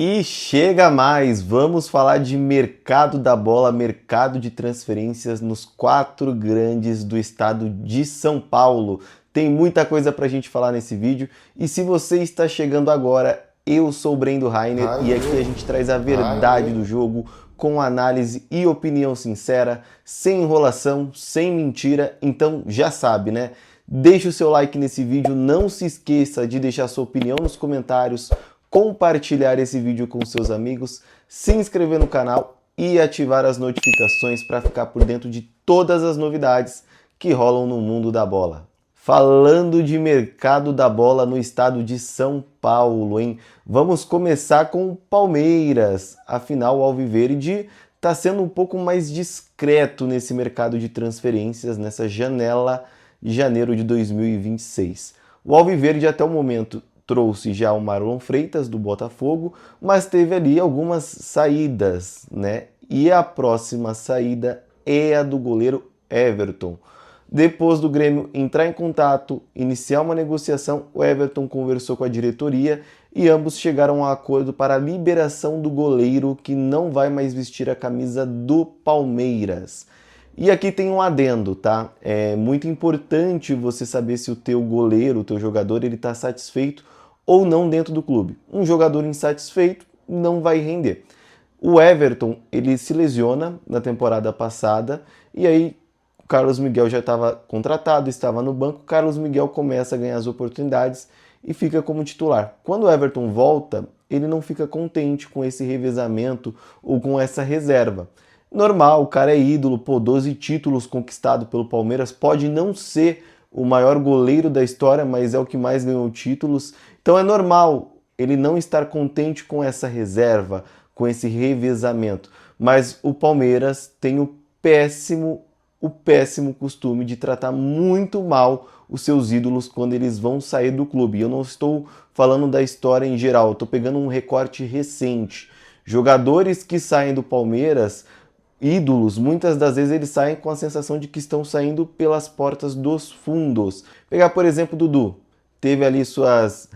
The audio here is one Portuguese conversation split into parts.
E chega mais, vamos falar de mercado da bola, mercado de transferências nos quatro grandes do estado de São Paulo. Tem muita coisa pra gente falar nesse vídeo e se você está chegando agora, eu sou o Brendo Rainer e aqui a gente traz a verdade do jogo com análise e opinião sincera, sem enrolação, sem mentira, então já sabe, né? Deixe o seu like nesse vídeo, não se esqueça de deixar sua opinião nos comentários, compartilhar esse vídeo com seus amigos, se inscrever no canal e ativar as notificações para ficar por dentro de todas as novidades que rolam no mundo da bola. Falando de mercado da bola no estado de São Paulo, hein? Vamos começar com o Palmeiras. Afinal, o Alviverde está sendo um pouco mais discreto nesse mercado de transferências, nessa janela de janeiro de 2026. O Alviverde até o momento trouxe já o Marlon Freitas do Botafogo, mas teve ali algumas saídas, né? E a próxima saída é a do goleiro Everton. Depois do Grêmio entrar em contato, iniciar uma negociação, o Everton conversou com a diretoria e ambos chegaram a um acordo para a liberação do goleiro que não vai mais vestir a camisa do Palmeiras. E aqui tem um adendo, tá? É muito importante você saber se o teu goleiro, o teu jogador, ele está satisfeito ou não dentro do clube. Um jogador insatisfeito não vai render. O Everton, ele se lesiona na temporada passada e aí o Carlos Miguel já estava contratado, estava no banco, o Carlos Miguel começa a ganhar as oportunidades e fica como titular. Quando o Everton volta, ele não fica contente com esse revezamento ou com essa reserva. Normal, o cara é ídolo, 12 títulos conquistados pelo Palmeiras, pode não ser o maior goleiro da história, mas é o que mais ganhou títulos. Então é normal ele não estar contente com essa reserva, com esse revezamento. Mas o Palmeiras tem o péssimo costume de tratar muito mal os seus ídolos quando eles vão sair do clube. Eu não estou falando da história em geral, eu estou pegando um recorte recente. Jogadores que saem do Palmeiras, ídolos, muitas das vezes eles saem com a sensação de que estão saindo pelas portas dos fundos. Pegar, por exemplo, o Dudu. Teve ali suas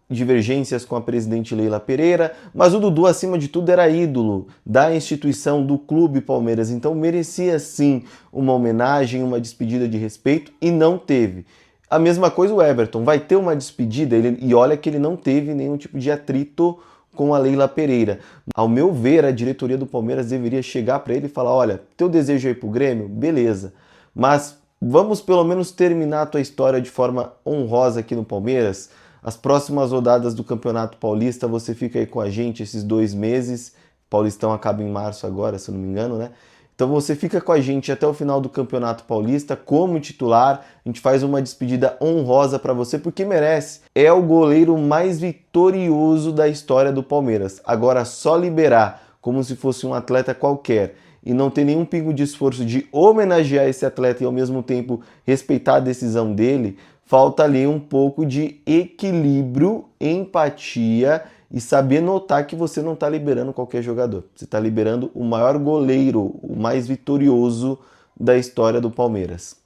divergências com a presidente Leila Pereira, mas o Dudu, acima de tudo, era ídolo da instituição, do clube Palmeiras, então merecia sim uma homenagem, uma despedida de respeito, e não teve. A mesma coisa o Everton, vai ter uma despedida, e olha que ele não teve nenhum tipo de atrito com a Leila Pereira. Ao meu ver, a diretoria do Palmeiras deveria chegar para ele e falar, olha, teu desejo é ir pro Grêmio? Beleza, mas vamos pelo menos terminar a tua história de forma honrosa aqui no Palmeiras. As próximas rodadas do Campeonato Paulista, você fica aí com a gente esses 2 meses. O Paulistão acaba em março agora, se eu não me engano, né? Então você fica com a gente até o final do Campeonato Paulista como titular. A gente faz uma despedida honrosa para você, porque merece. É o goleiro mais vitorioso da história do Palmeiras. Agora, só liberar como se fosse um atleta qualquer e não ter nenhum pingo de esforço de homenagear esse atleta e ao mesmo tempo respeitar a decisão dele, falta ali um pouco de equilíbrio, empatia e saber notar que você não está liberando qualquer jogador. Você está liberando o maior goleiro, o mais vitorioso da história do Palmeiras.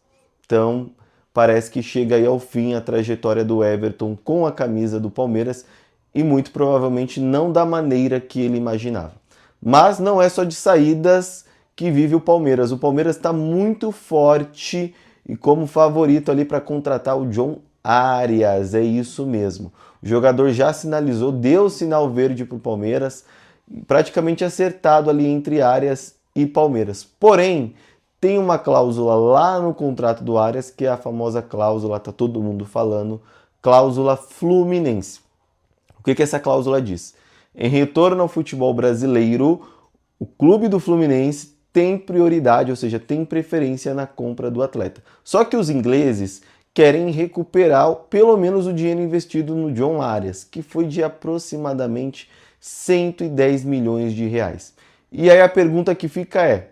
Então, parece que chega aí ao fim a trajetória do Everton com a camisa do Palmeiras e muito provavelmente não da maneira que ele imaginava. Mas não é só de saídas que vive o Palmeiras. O Palmeiras está muito forte e como favorito ali para contratar o John Arias, é isso mesmo. O jogador já sinalizou, deu sinal verde para o Palmeiras, praticamente acertado ali entre Arias e Palmeiras. Porém, tem uma cláusula lá no contrato do Arias, que é a famosa cláusula, tá todo mundo falando, cláusula Fluminense. O que essa cláusula diz? Em retorno ao futebol brasileiro, o clube do Fluminense tem prioridade, ou seja, tem preferência na compra do atleta. Só que os ingleses querem recuperar pelo menos o dinheiro investido no John Arias, que foi de aproximadamente 110 milhões de reais. E aí a pergunta que fica é,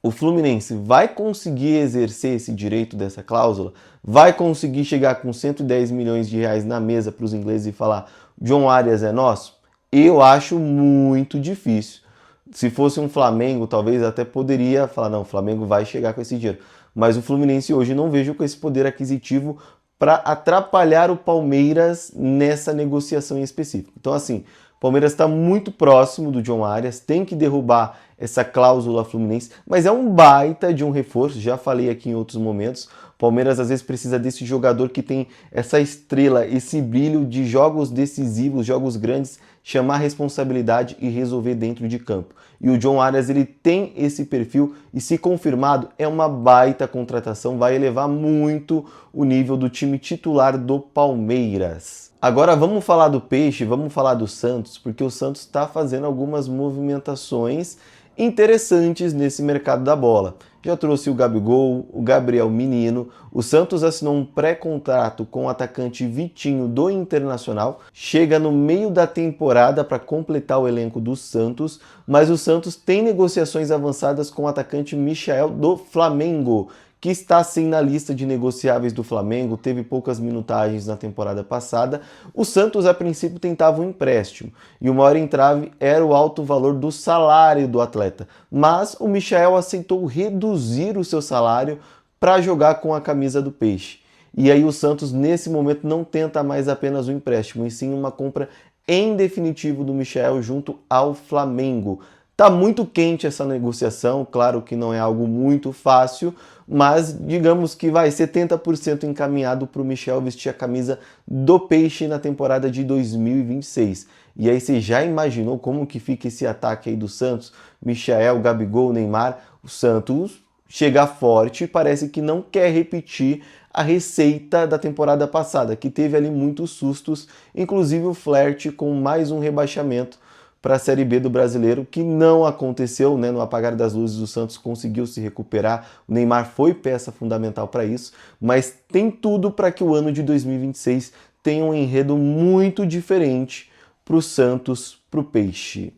o Fluminense vai conseguir exercer esse direito dessa cláusula? Vai conseguir chegar com 110 milhões de reais na mesa para os ingleses e falar, John Arias é nosso? Eu acho muito difícil. Se fosse um Flamengo, talvez até poderia falar, não, o Flamengo vai chegar com esse dinheiro. Mas o Fluminense hoje não vejo com esse poder aquisitivo para atrapalhar o Palmeiras nessa negociação em específico. Então, assim, O Palmeiras está muito próximo do John Arias, tem que derrubar essa cláusula fluminense, mas é um baita de um reforço, já falei aqui em outros momentos. O Palmeiras às vezes precisa desse jogador que tem essa estrela, esse brilho de jogos decisivos, jogos grandes, chamar responsabilidade e resolver dentro de campo. E o John Arias, ele tem esse perfil e, se confirmado, é uma baita contratação, vai elevar muito o nível do time titular do Palmeiras. Agora vamos falar do Peixe, vamos falar do Santos, porque o Santos está fazendo algumas movimentações interessantes nesse mercado da bola. Já trouxe o Gabigol, o Gabriel Menino, o Santos assinou um pré-contrato com o atacante Vitinho do Internacional, chega no meio da temporada para completar o elenco do Santos, mas o Santos tem negociações avançadas com o atacante Michael do Flamengo, que está sim na lista de negociáveis do Flamengo, teve poucas minutagens na temporada passada. O Santos, a princípio, tentava um empréstimo, e o maior entrave era o alto valor do salário do atleta. Mas o Michael aceitou reduzir o seu salário para jogar com a camisa do Peixe. E aí o Santos, nesse momento, não tenta mais apenas um empréstimo, e sim uma compra em definitivo do Michael junto ao Flamengo. Tá muito quente essa negociação, claro que não é algo muito fácil, mas digamos que vai 70% encaminhado para o Michael vestir a camisa do Peixe na temporada de 2026. E aí você já imaginou como que fica esse ataque aí do Santos? Michael, Gabigol, Neymar, o Santos chega forte e parece que não quer repetir a receita da temporada passada, que teve ali muitos sustos, inclusive o flerte com mais um rebaixamento para a Série B do Brasileiro, que não aconteceu, né? No apagar das luzes o Santos conseguiu se recuperar, o Neymar foi peça fundamental para isso, mas tem tudo para que o ano de 2026 tenha um enredo muito diferente para o Santos, para o Peixe.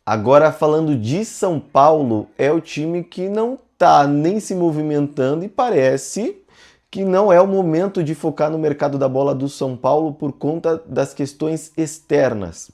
Agora falando de São Paulo, é o time que não está nem se movimentando e parece que não é o momento de focar no mercado da bola do São Paulo por conta das questões externas.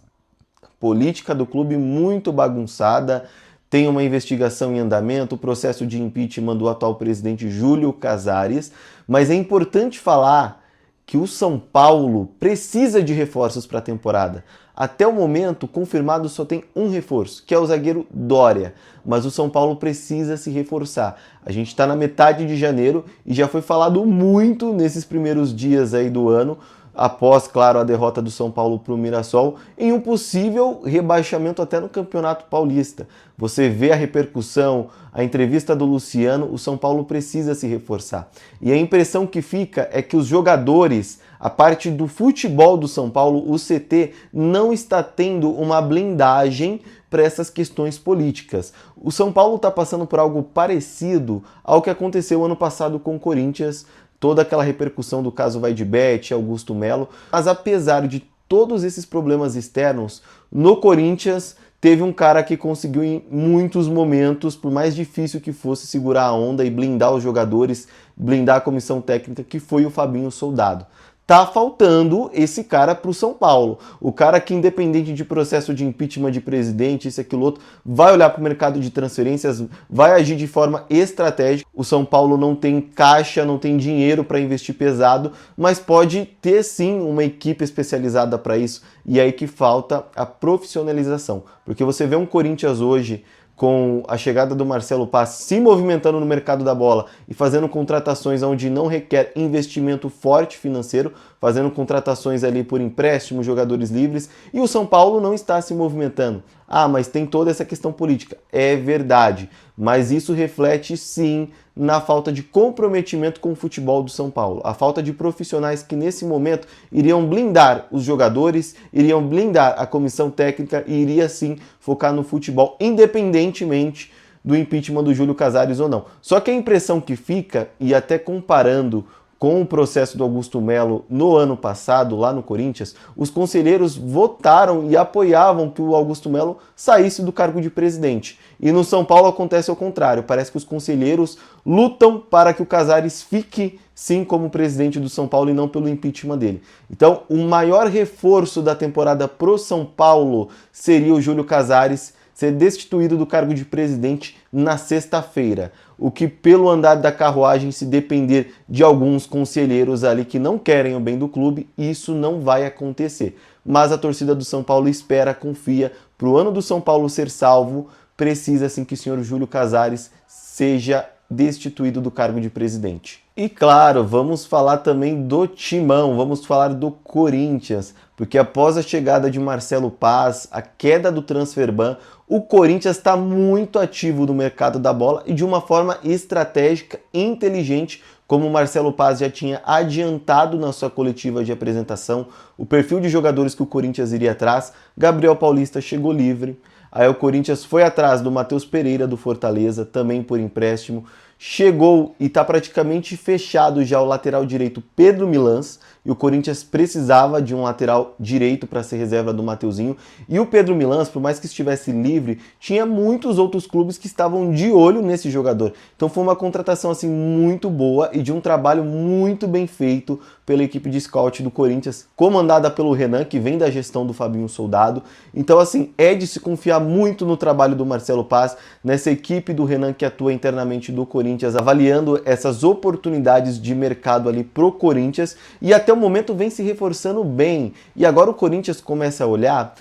Política do clube muito bagunçada, tem uma investigação em andamento, o processo de impeachment do atual presidente Júlio Casares, mas é importante falar que o São Paulo precisa de reforços para a temporada. Até o momento, confirmado só tem um reforço, que é o zagueiro Dória, mas o São Paulo precisa se reforçar. A gente está na metade de janeiro e já foi falado muito nesses primeiros dias aí do ano, após, claro, a derrota do São Paulo para o Mirassol, em um possível rebaixamento até no Campeonato Paulista. Você vê a repercussão, a entrevista do Luciano, o São Paulo precisa se reforçar. E a impressão que fica é que os jogadores, a parte do futebol do São Paulo, o CT, não está tendo uma blindagem para essas questões políticas. O São Paulo está passando por algo parecido ao que aconteceu ano passado com o Corinthians, toda aquela repercussão do caso Vaidebet, Augusto Melo, mas apesar de todos esses problemas externos, no Corinthians teve um cara que conseguiu em muitos momentos, por mais difícil que fosse, segurar a onda e blindar os jogadores, blindar a comissão técnica, que foi o Fabinho Soldado. Tá faltando esse cara para o São Paulo. O cara que, independente de processo de impeachment de presidente, isso, aquilo, outro, vai olhar para o mercado de transferências, vai agir de forma estratégica. O São Paulo não tem caixa, não tem dinheiro para investir pesado, mas pode ter sim uma equipe especializada para isso. E aí que falta a profissionalização. Porque você vê um Corinthians hoje, com a chegada do Marcelo Paz se movimentando no mercado da bola e fazendo contratações onde não requer investimento forte financeiro, fazendo contratações ali por empréstimo, jogadores livres, e o São Paulo não está se movimentando. Ah, mas tem toda essa questão política. É verdade, mas isso reflete sim na falta de comprometimento com o futebol do São Paulo. A falta de profissionais que nesse momento iriam blindar os jogadores, iriam blindar a comissão técnica e iria sim focar no futebol, independentemente do impeachment do Júlio Casares ou não. Só que a impressão que fica, e até comparando com o processo do Augusto Melo no ano passado, lá no Corinthians, os conselheiros votaram e apoiavam que o Augusto Melo saísse do cargo de presidente. E no São Paulo acontece ao contrário, parece que os conselheiros lutam para que o Casares fique sim como presidente do São Paulo e não pelo impeachment dele. Então, o maior reforço da temporada pro São Paulo seria o Júlio Casares ser destituído do cargo de presidente na sexta-feira, o que pelo andar da carruagem, se depender de alguns conselheiros ali que não querem o bem do clube, isso não vai acontecer. mas a torcida do São Paulo espera, confia. Para o ano do São Paulo ser salvo, precisa sim que o senhor Júlio Casares seja destituído do cargo de presidente. E claro, vamos falar também do Timão, vamos falar do Corinthians, porque após a chegada de Marcelo Paz, a queda do transfer ban, o Corinthians está muito ativo no mercado da bola e de uma forma estratégica e inteligente, como o Marcelo Paz já tinha adiantado na sua coletiva de apresentação, o perfil de jogadores que o Corinthians iria atrás. Gabriel Paulista chegou livre, aí o Corinthians foi atrás do Matheus Pereira do Fortaleza, também por empréstimo, chegou e está praticamente fechado já o lateral direito Pedro Milans, e o Corinthians precisava de um lateral direito para ser reserva do Mateuzinho, e o Pedro Milans, por mais que estivesse livre, tinha muitos outros clubes que estavam de olho nesse jogador. Então foi uma contratação assim muito boa e de um trabalho muito bem feito pela equipe de scout do Corinthians, comandada pelo Renan, que vem da gestão do Fabinho Soldado. Então assim, é de se confiar muito no trabalho do Marcelo Paz, nessa equipe do Renan que atua internamente do Corinthians, avaliando essas oportunidades de mercado ali pro Corinthians, e até o momento vem se reforçando bem. E agora o Corinthians começa a olhar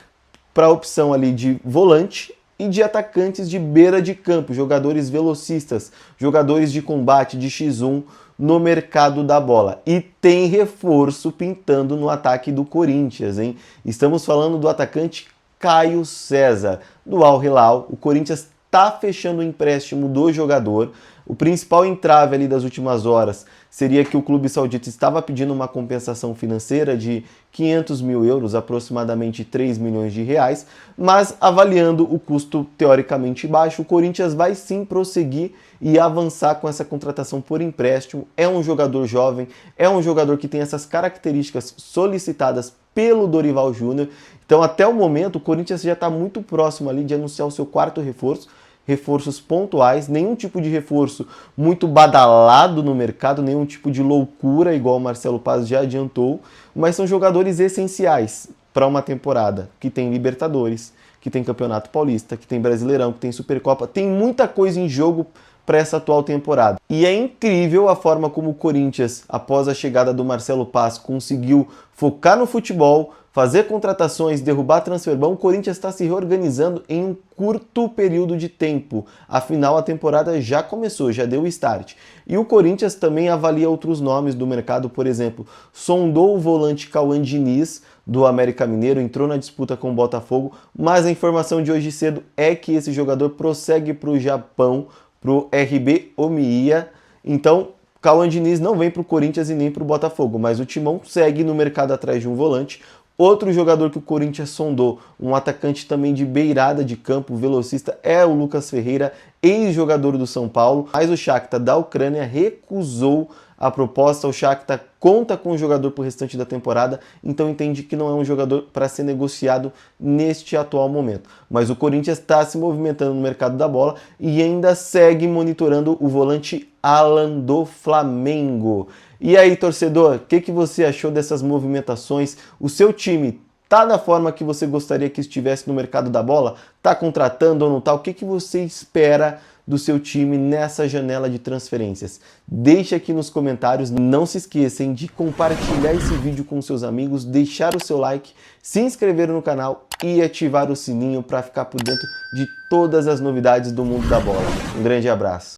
para a opção ali de volante e de atacantes de beira de campo, jogadores velocistas, jogadores de combate, de X1 no mercado da bola. E tem reforço pintando no ataque do Corinthians, hein? Estamos falando do atacante Caio César, do Al Hilal. O Corinthians está fechando o empréstimo do jogador. O principal entrave ali das últimas horas seria que o clube saudita estava pedindo uma compensação financeira de 500 mil euros, aproximadamente 3 milhões de reais, mas avaliando o custo teoricamente baixo, o Corinthians vai sim prosseguir e avançar com essa contratação por empréstimo. É um jogador jovem, é um jogador que tem essas características solicitadas pelo Dorival Júnior. Então até o momento o Corinthians já está muito próximo ali de anunciar o seu quarto reforço, reforços pontuais, nenhum tipo de reforço muito badalado no mercado, nenhum tipo de loucura, igual o Marcelo Paz já adiantou, mas são jogadores essenciais para uma temporada que tem Libertadores, que tem Campeonato Paulista, que tem Brasileirão, que tem Supercopa, tem muita coisa em jogo para essa atual temporada. E é incrível a forma como o Corinthians, após a chegada do Marcelo Paz, conseguiu focar no futebol, fazer contratações, derrubar transfer ban. O Corinthians está se reorganizando em um curto período de tempo. Afinal, a temporada já começou, já deu o start. E o Corinthians também avalia outros nomes do mercado, por exemplo, sondou o volante Cauã Diniz, do América Mineiro, entrou na disputa com o Botafogo, mas a informação de hoje cedo é que esse jogador prossegue para o Japão, para o RB Omiya. Então, Cauã Diniz não vem para o Corinthians e nem para o Botafogo, mas o Timão segue no mercado atrás de um volante. Outro jogador que o Corinthians sondou, um atacante também de beirada de campo, velocista, é o Lucas Ferreira, ex-jogador do São Paulo, mas o Shakhtar da Ucrânia recusou a proposta. O Shakhtar conta com o jogador para o restante da temporada, então entende que não é um jogador para ser negociado neste atual momento. Mas o Corinthians está se movimentando no mercado da bola e ainda segue monitorando o volante Alan do Flamengo. E aí, torcedor, o que você achou dessas movimentações? O seu time tá da forma que você gostaria que estivesse no mercado da bola? Tá contratando ou não tá? O que você espera do seu time nessa janela de transferências? Deixe aqui nos comentários. Não se esqueçam de compartilhar esse vídeo com seus amigos, deixar o seu like, se inscrever no canal e ativar o sininho para ficar por dentro de todas as novidades do mundo da bola. Um grande abraço.